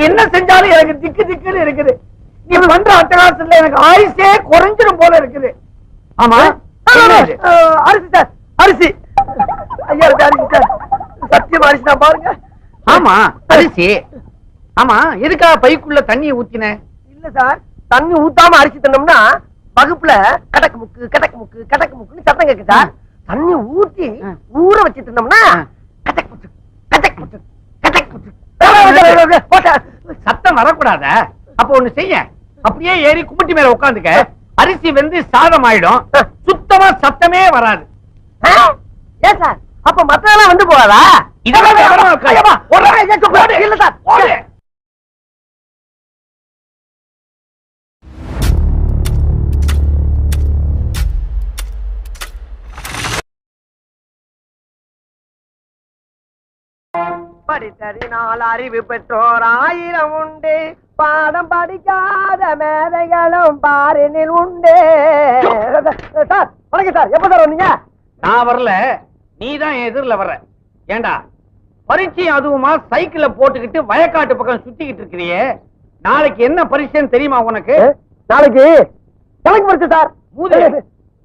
என்ன செஞ்சாலும் எனக்கு திக்கு திக்குன்னு இருக்குது. நீ பண்ற அட்டகாசத்துல எனக்கு ஆயுசே குறைஞ்சிடும் போல இருக்குது. ஆமா அரிசி சார், அரிசி. ஐயா அரிசி சார், சத்தியம் அரிசி தான் பாருங்க. ஆமா அரிசி. ஆமா எதுக்கா பைக்குள்ள தண்ணியை ஊத்தின? இல்ல சார், தண்ணி ஊத்தாம அரிசி தின்னோம்னா வகுப்புல கடக்கு முக்கு கடக்கு முக்கு கடக்கு முக்குன்னு சத்தம் கேட்கு சார். தண்ணி ஊத்தி ஊற வச்சு தின்னோம்னா கடக்கு முக்கு கடக்கு முக்கு கடக்கு முக்கு சத்தம் வரக்கூடாத. அப்ப ஒண்ணு செய்ய, அப்படியே ஏறி கும்பிட்டு மேல உட்காந்துக்க. அரிசி வந்து சாதம் ஆயிடும், சுத்தமா சத்தமே வராது. ஏன் சார் அப்ப மத்ததெல்லாம் வந்து போகாதா? இதெல்லாம் இல்ல சார். படித்ததினால் அறிவு பெற்றோர் 1000 உண்டு, பாடம் படிக்காத மேதைகளும் பாரினில் உண்டு. சார் வணக்கம் சார், எப்ப சார் வந்தீங்க? நான் வரல, நீதான் எதிரில வர்ற. ஏண்டா பரீட்சை அதுவுமா சைக்கிள போட்டுக்கிட்டு வயக்காட்டு பக்கம் சுத்திக்கிட்டு இருக்கிறியே, நாளைக்கு என்ன பரீட்சைன்னு தெரியுமா உனக்கு? நாளைக்கு கணக்கு பரீட்சை சார்.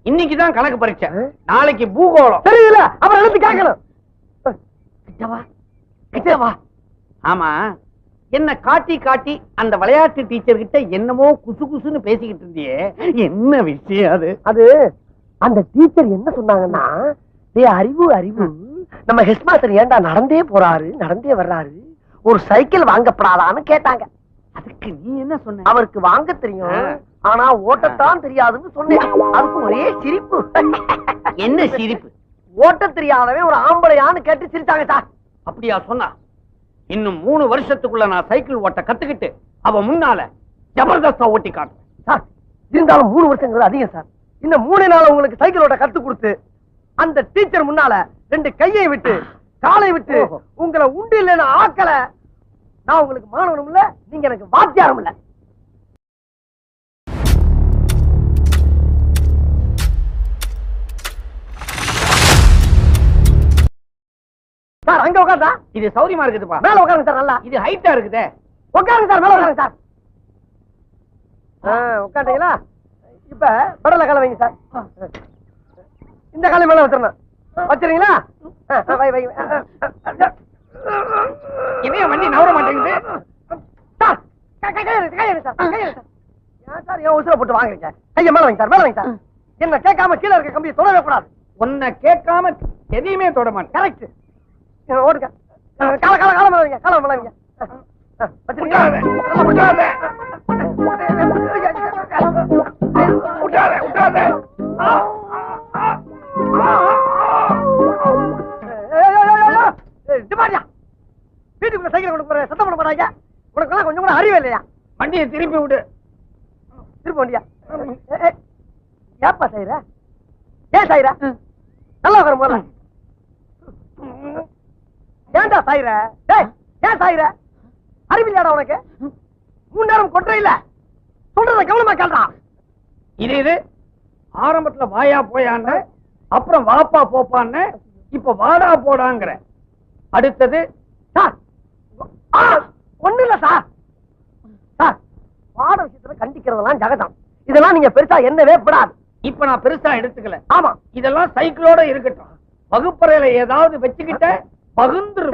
இன்னைக்குதான் கணக்கு பரீட்சை, நாளைக்கு பூகோளம். தெரியல, அப்புறம் எழுதி கேட்கணும். ஆமா என்ன காட்டி காட்டி அந்த விளையாட்டு டீச்சர் கிட்ட என்னமோ குசு குசுன்னு பேசிக்கிட்டு இருந்தியே, என்ன விஷயம் அது? அது அந்த டீச்சர் என்ன சொன்னாங்கன்னா, அறிவு அறிவு நம்ம ஹெட் மாஸ்டர் ஏண்டா நடந்தே போறாரு நடந்தே வர்றாரு, ஒரு சைக்கிள் வாங்கப்படாதான்னு கேட்டாங்க. அதுக்கு நீ என்ன சொன்ன? அவருக்கு வாங்க தெரியும், ஆனா ஓட்டத்தான் தெரியாதுன்னு சொன்னேன். அதுக்கு ஒரே சிரிப்பு. என்ன சிரிப்பு? ஓட்ட தெரியாதவன் ஒரு ஆம்பளையான்னு கேட்டு சிரித்தாங்க சார். அப்படியா சொன்னா? இன்னும் 3 வருஷத்துக்குள்ள நான் சைக்கிள் ஓட்ட கத்துக்கிட்டு அவ முன்னால ஜபர்தஸ்தா ஓட்டி காட்டுறேன் சார். இருந்தாலும் 3 வருஷங்கிறது அதிகம் சார். இன்னும் 3 நாள் உங்களுக்கு சைக்கிள் ஓட்ட கத்து கொடுத்து அந்த டீச்சர் முன்னால 2 கையை விட்டு காலை விட்டு உங்களை உண்டு இல்லைன்னு ஆக்கல, நான் உங்களுக்கு மாணவனும் இல்ல, நீங்க எனக்கு வாத்தியாரும் இல்ல. சார் அங்க உட்கார்ந்தா இது சௌரியமா இருக்குதுப்பா. மேல உட்காருங்க சார், நல்லா இது ஹைட்டா இருக்குதே. உட்காருங்க சார், மேல உட்காருங்க சார். உட்கார்ந்தீங்களா? இப்ப படல கால வைங்க சார். இந்த காலை மேல வச்சிரணும். வச்சிரீங்களா? வை வை. இவைய வண்டி நவர மாட்டேங்குது சார். கையில சார், கையில சார். ஏன் சார் ஏன் உசுர போட்டு வாங்குறீங்க? கைய மேல வைங்க சார், மேல வைங்க சார். என்ன கேட்காம கீழே இருக்க கம்பியை தொடவே கூடாது. உன்னை கேட்காம எதையுமே தொட மாட்டேன். கரெக்ட். ஓடுங்க. கால கால கால மேல வைங்க, கால மேல வைங்க. வச்சிரீங்களா? உட்காருங்க. உட்காருங்க, உட்காருங்க. வீட்டுக்குள்ள சைக்கிள் கொண்டு போற சத்தம் பண்ண போறாங்க. உனக்கு கொஞ்சம் கூட அறிவே இல்லையா? வண்டியை திருப்பி விடு. திருப்பி வண்டியா? ஏப்பா சாயிர? ஏன் சாயிர? நல்லா உட்கார போல. ஏன்டா சாயிர? ஏன் சாயிர? அறிவில்லையாடா உனக்கு? 3 நேரம் கொற்ற இல்ல, சொல்றத கவனமா கேள்றா. இது ஆரம்பத்துல வாயா போயான்னு, அப்புறம் வாப்பா போப்பான்னு, இப்ப வாடா போடாங்கிற. அடுத்தது சார் ஒண்ணு இல்ல சார். சார் பாட விஷயத்துல கண்டிக்கிறதெல்லாம் ஜகதம், இதெல்லாம் நீங்க பெருசா என்னவே படாது. இப்ப நான் பெருசா எடுத்துக்கல. ஆமா இதெல்லாம் சைக்கிளோட இருக்கட்டும். வகுப்பறையில ஏதாவது வச்சுக்கிட்ட பகுந்துரு.